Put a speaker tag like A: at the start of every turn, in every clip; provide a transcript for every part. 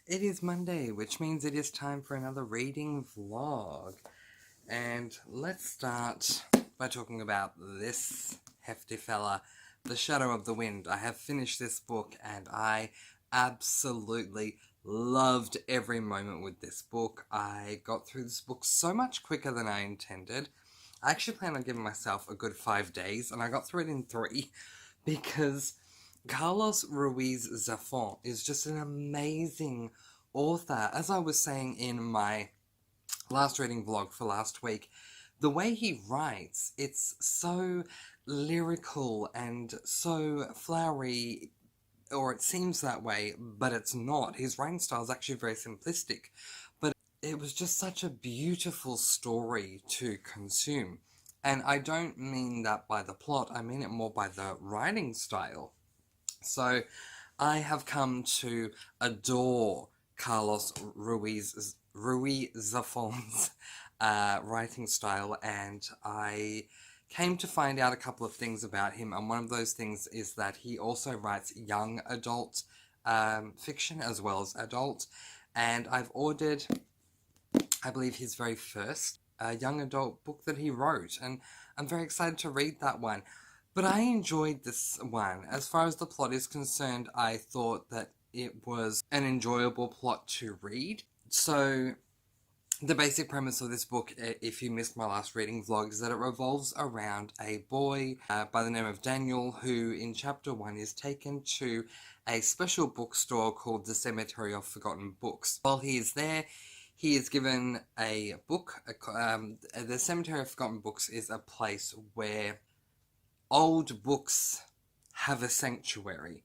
A: It is Monday, which means it is time for another reading vlog. And let's start by talking about this hefty fella, The Shadow of the Wind. I have finished this book and I absolutely loved every moment with this book. I got through this book so much quicker than I intended. I actually planned on giving myself a good 5 days and I got through it in 3 because Carlos Ruiz Zafón is just an amazing author. As I was saying in my last reading vlog for last week, the way he writes, it's so lyrical and so flowery, or it seems that way, but it's not. His writing style is actually very simplistic, but it was just such a beautiful story to consume. And I don't mean that by the plot, I mean it more by the writing style. So I have come to adore Carlos Ruiz Zafón's writing style, and I came to find out a couple of things about him, and one of those things is that he also writes young adult fiction as well as adult, and I've ordered, I believe, his very first young adult book that he wrote, and I'm very excited to read that one. But I enjoyed this one. As far as the plot is concerned, I thought that it was an enjoyable plot to read. So the basic premise of this book, if you missed my last reading vlog, is that it revolves around a boy by the name of Daniel, who in chapter 1 is taken to a special bookstore called the Cemetery of Forgotten Books. While he is there, he is given a book. The Cemetery of Forgotten Books is a place where old books have a sanctuary.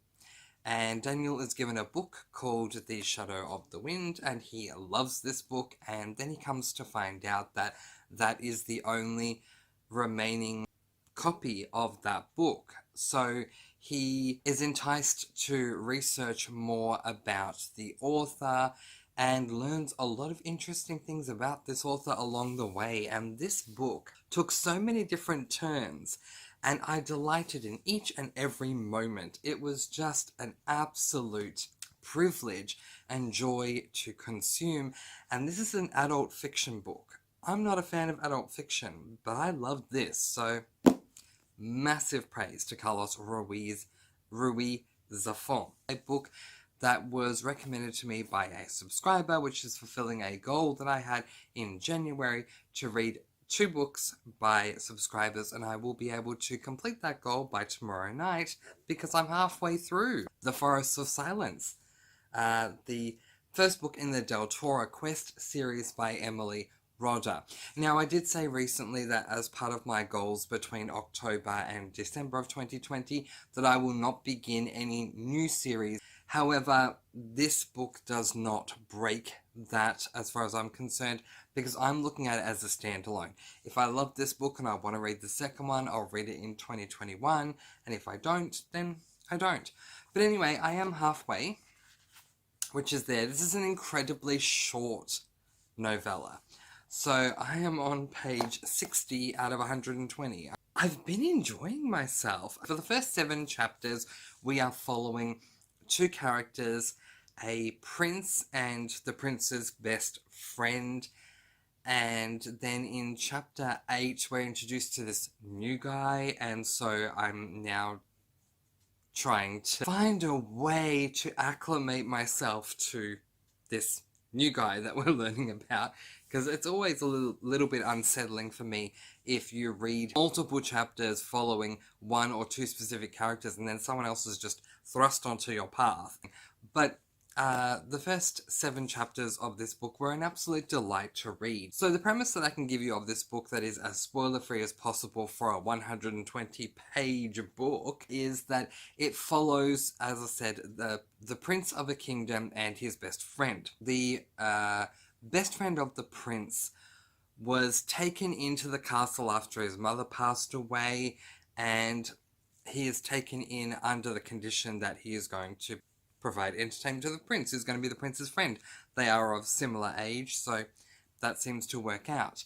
A: And Daniel is given a book called The Shadow of the Wind, and he loves this book, and then he comes to find out that that is the only remaining copy of that book. So he is enticed to research more about the author and learns a lot of interesting things about this author along the way. And this book took so many different turns, and I delighted in each and every moment. It was just an absolute privilege and joy to consume. And this is an adult fiction book. I'm not a fan of adult fiction, but I loved this. So massive praise to Carlos Ruiz Zafón. A book that was recommended to me by a subscriber, which is fulfilling a goal that I had in January to read 2 books by subscribers, and I will be able to complete that goal by tomorrow night because I'm halfway through The Forests of Silence, the first book in the Del Toro Quest series by Emily Rodda. Now, I did say recently that as part of my goals between October and December of 2020 that I will not begin any new series. However, this book does not break that as far as I'm concerned, because I'm looking at it as a standalone. If I love this book and I want to read the second one, I'll read it in 2021, and if I don't, then I don't. But anyway, I am halfway, which is there. This is an incredibly short novella. So I am on page 60 out of 120. I've been enjoying myself. For the first 7 chapters, we are following 2 characters, a prince and the prince's best friend, and then in chapter 8 we're introduced to this new guy, and so I'm now trying to find a way to acclimate myself to this new guy that we're learning about, because it's always a little bit unsettling for me if you read multiple chapters following 1 or 2 specific characters and then someone else is just thrust onto your path. But the first 7 chapters of this book were an absolute delight to read. So the premise that I can give you of this book that is as spoiler-free as possible for a 120-page book is that it follows, as I said, the prince of a kingdom and his best friend. The best friend of the prince was taken into the castle after his mother passed away, and he is taken in under the condition that he is going to provide entertainment to the prince, who's going to be the prince's friend. They are of similar age, so that seems to work out.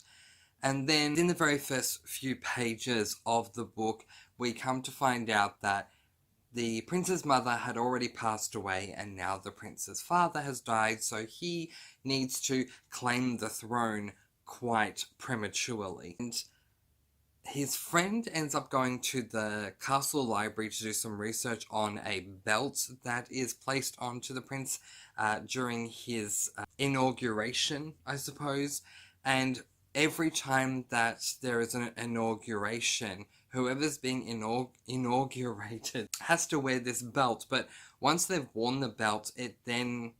A: And then in the very first few pages of the book, we come to find out that the prince's mother had already passed away, and now the prince's father has died, so he needs to claim the throne quite prematurely. And his friend ends up going to the castle library to do some research on a belt that is placed onto the prince during his inauguration, I suppose. And every time that there is an inauguration, whoever's being inaugurated has to wear this belt. But once they've worn the belt, it then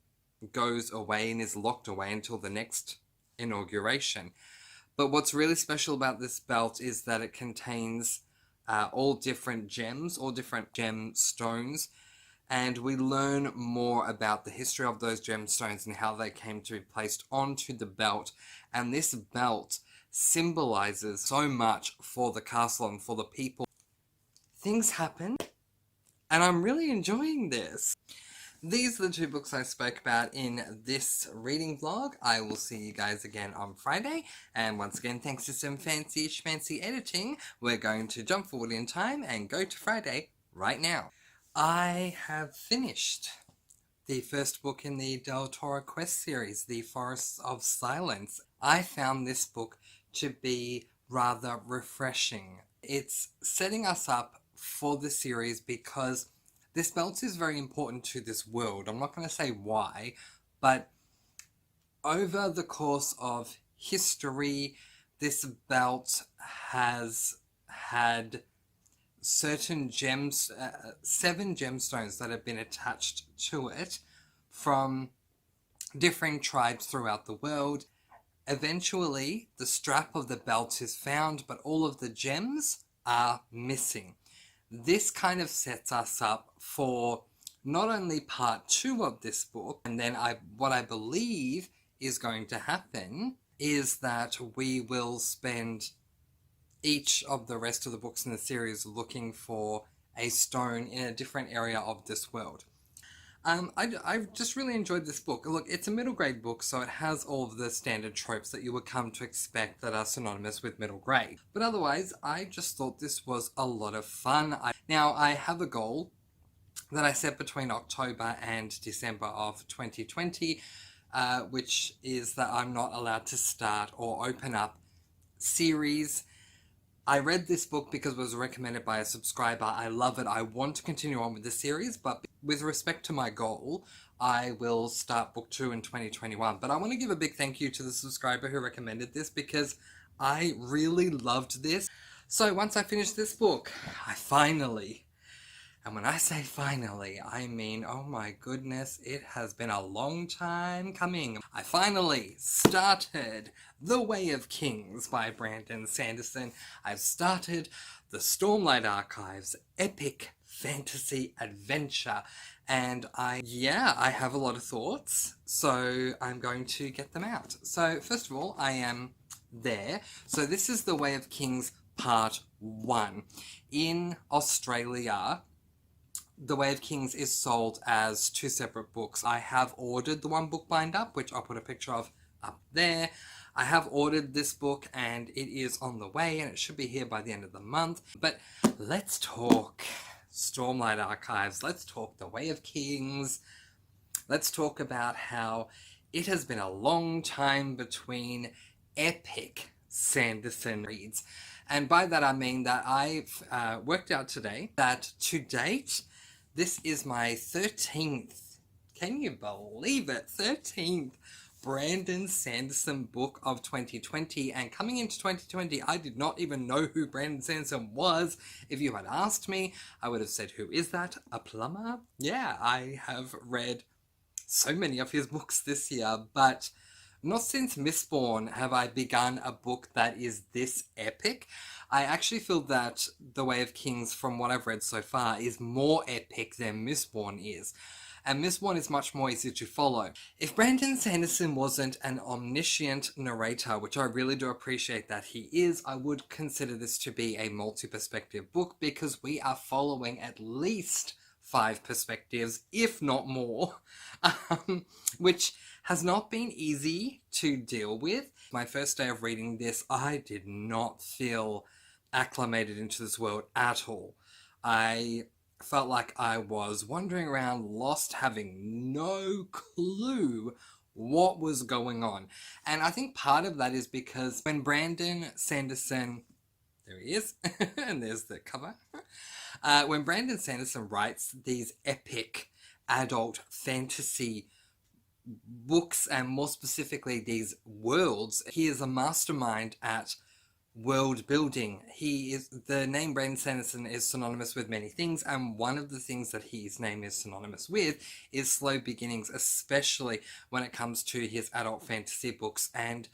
A: goes away and is locked away until the next inauguration. But what's really special about this belt is that it contains all different gems, all different gemstones, and we learn more about the history of those gemstones and how they came to be placed onto the belt. And this belt symbolizes so much for the castle and for the people. Things happen, and I'm really enjoying this. These are the two books I spoke about in this reading vlog. I will see you guys again on Friday. And once again, thanks to some fancy schmancy editing, we're going to jump forward in time and go to Friday right now. I have finished the first book in the Del Toro Quest series, The Forests of Silence. I found this book to be rather refreshing. It's setting us up for the series because this belt is very important to this world. I'm not going to say why, but over the course of history, this belt has had certain gems, 7 gemstones that have been attached to it from different tribes throughout the world. Eventually, the strap of the belt is found, but all of the gems are missing. This kind of sets us up for not only part 2 of this book, and then what I believe is going to happen is that we will spend each of the rest of the books in the series looking for a stone in a different area of this world. I've just really enjoyed this book. Look, it's a middle grade book, so it has all of the standard tropes that you would come to expect that are synonymous with middle grade. But otherwise, I just thought this was a lot of fun. Now, I have a goal that I set between October and December of 2020, which is that I'm not allowed to start or open up series. I read this book because it was recommended by a subscriber. I love it. I want to continue on with the series, but with respect to my goal, I will start book 2 in 2021. But I want to give a big thank you to the subscriber who recommended this because I really loved this. So once I finished this book, I finally, and when I say finally, I mean, oh my goodness, it has been a long time coming. I finally started The Way of Kings by Brandon Sanderson. I've started the Stormlight Archives epic fantasy adventure, and I have a lot of thoughts, so I'm going to get them out. So first of all, I am there. So this is The Way of Kings Part 1. In Australia, The Way of Kings is sold as 2 separate books. I have ordered the one book bind up, which I'll put a picture of up there. I have ordered this book and it is on the way and it should be here by the end of the month. But let's talk Stormlight Archives. Let's talk The Way of Kings. Let's talk about how it has been a long time between epic Sanderson reads. And by that I mean that I've worked out today that to date, this is my 13th, can you believe it, 13th Brandon Sanderson book of 2020. And coming into 2020, I did not even know who Brandon Sanderson was. If you had asked me, I would have said, who is that? A plumber? Yeah, I have read so many of his books this year, but not since Mistborn have I begun a book that is this epic. I actually feel that The Way of Kings, from what I've read so far, is more epic than Mistborn is. And Mistborn is much more easy to follow. If Brandon Sanderson wasn't an omniscient narrator, which I really do appreciate that he is, I would consider this to be a multi-perspective book because we are following at least 5 perspectives, if not more, which has not been easy to deal with. My first day of reading this, I did not feel acclimated into this world at all. I felt like I was wandering around lost, having no clue what was going on. And I think part of that is because when Brandon Sanderson, there he is, and there's the cover. When Brandon Sanderson writes these epic adult fantasy books, and more specifically these worlds, he is a mastermind at world building. He is, the name Brandon Sanderson is synonymous with many things, and one of the things that his name is synonymous with is slow beginnings, especially when it comes to his adult fantasy books. And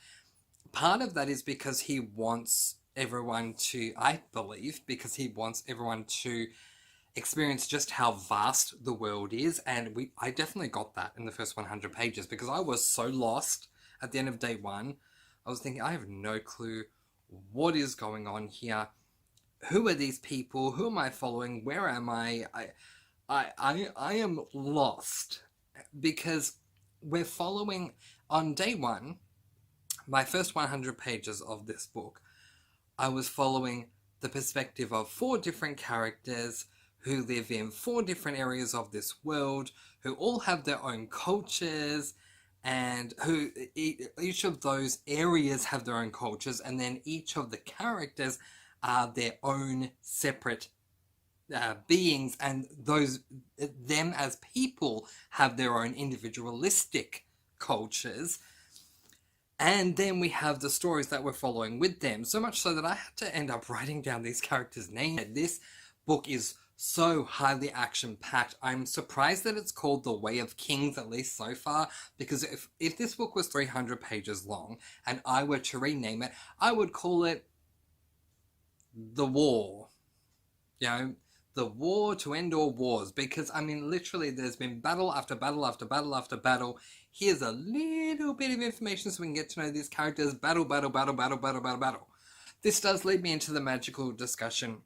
A: part of that is because he wants everyone to, I believe, because he wants everyone to experience just how vast the world is. And I definitely got that in the first 100 pages, because I was so lost at the end of day one. I was thinking, I have no clue what is going on here. Who are these people? Who am I following? Where am I? I am lost, because we're following, on day one, my first 100 pages of this book, I was following the perspective of 4 different characters who live in 4 different areas of this world, who all have their own cultures, and who each of those areas have their own cultures, and then each of the characters are their own separate beings, and them as people have their own individualistic cultures. And then we have the stories that we're following with them, so much so that I had to end up writing down these characters' names. This book is so highly action-packed. I'm surprised that it's called The Way of Kings, at least so far, because if this book was 300 pages long and I were to rename it, I would call it The War. You know, the war to end all wars, because, I mean, literally there's been battle after battle after battle after battle. Here's a little bit of information so we can get to know these characters. Battle, battle, battle, battle, battle, battle, battle. This does lead me into the magical discussion,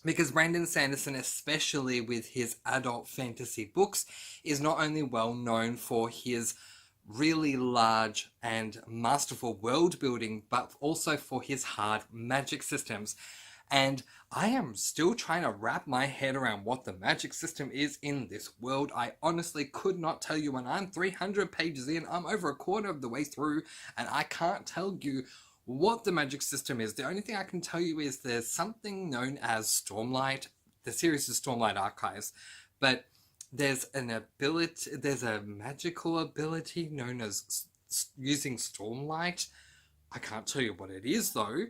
A: because Brandon Sanderson, especially with his adult fantasy books, is not only well known for his really large and masterful world building, but also for his hard magic systems. And I am still trying to wrap my head around what the magic system is in this world. I honestly could not tell you, when I'm 300 pages in, I'm over a quarter of the way through, and I can't tell you what the magic system is. The only thing I can tell you is there's something known as Stormlight. The series is Stormlight Archives, but there's an ability, there's a magical ability known as using Stormlight. I can't tell you what it is though,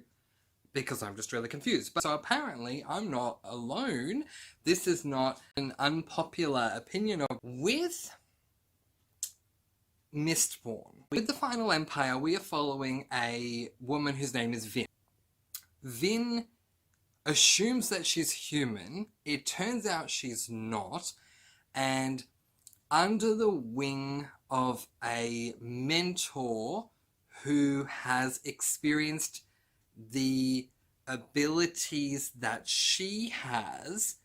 A: because I'm just really confused. But so apparently I'm not alone. This is not an unpopular opinion of with Mistborn. With the Final Empire, we are following a woman whose name is Vin. Vin assumes that she's human. It turns out she's not. And under the wing of a mentor who has experienced the abilities that she has,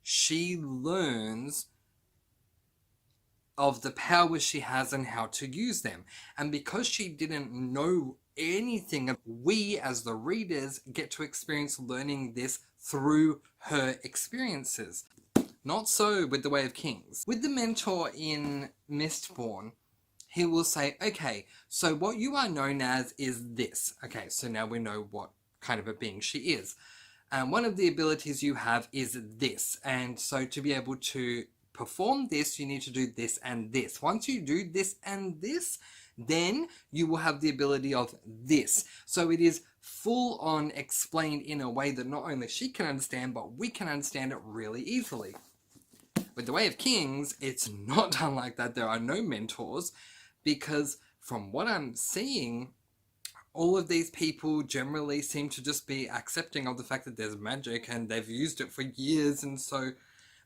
A: she learns of the powers she has and how to use them. And because she didn't know anything, we as the readers get to experience learning this through her experiences. Not so with The Way of Kings. With the mentor in Mistborn, he will say, okay, so what you are known as is this. Okay, so now we know what kind of a being she is. And one of the abilities you have is this. And so to be able to perform this, you need to do this and this. Once you do this and this, then you will have the ability of this. So it is full on explained in a way that not only she can understand, but we can understand it really easily. With The Way of Kings, it's not done like that. There are no mentors, because from what I'm seeing, all of these people generally seem to just be accepting of the fact that there's magic and they've used it for years, and so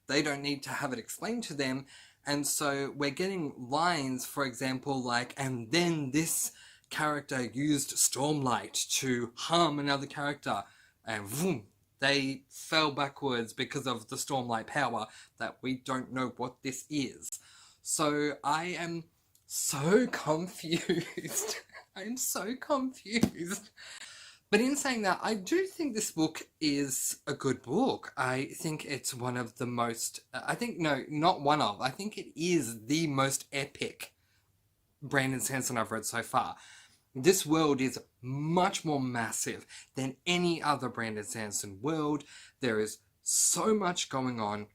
A: they don't need to have it explained to them. And so we're getting lines, for example, like, and then this character used Stormlight to harm another character, and boom, they fell backwards because of the Stormlight power that we don't know what this is. So I am so confused. I'm so confused. But in saying that, I do think this book is a good book. I think it's one of the most, I think, no, not one of, I think it is the most epic Brandon Sanderson I've read so far. This world is much more massive than any other Brandon Sanderson world. There is so much going on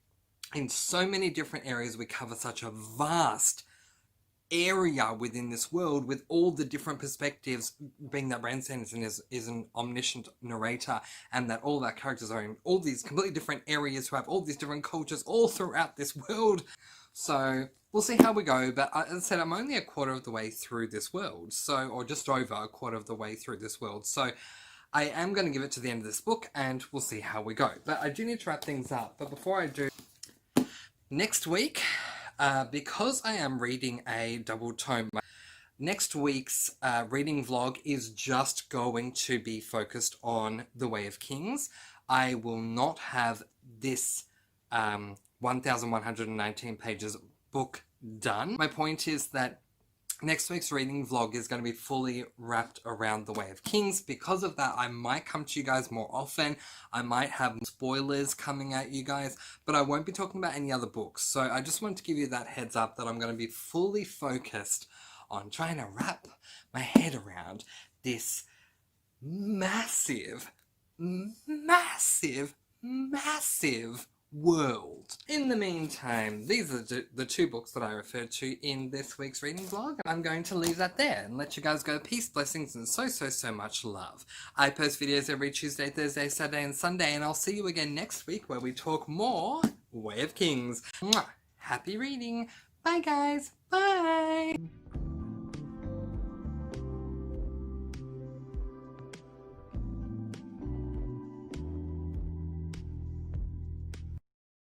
A: in so many different areas. We cover such a vast area within this world with all the different perspectives, being that Brandon Sanderson is an omniscient narrator, and that all of our characters are in all these completely different areas who have all these different cultures all throughout this world. So we'll see how we go, but as I said, I'm only a quarter of the way through this world, so, or just over a quarter of the way through this world, so I am going to give it to the end of this book, and we'll see how we go. But I do need to wrap things up, but before I do, next week, because I am reading a double tome, next week's reading vlog is just going to be focused on The Way of Kings. I will not have this 1,119 pages book done. My point is that next week's reading vlog is going to be fully wrapped around The Way of Kings. Because of that, I might come to you guys more often. I might have spoilers coming at you guys, but I won't be talking about any other books. So I just wanted to give you that heads up that I'm going to be fully focused on trying to wrap my head around this massive, massive, massive world. In the meantime, these are the two books that I referred to in this week's reading vlog. I'm going to leave that there and let you guys go. Peace, blessings, and so much love. I post videos every Tuesday, Thursday, Saturday, and Sunday, and I'll see you again next week where we talk more Way of Kings. Mwah! Happy reading. Bye, guys. Bye.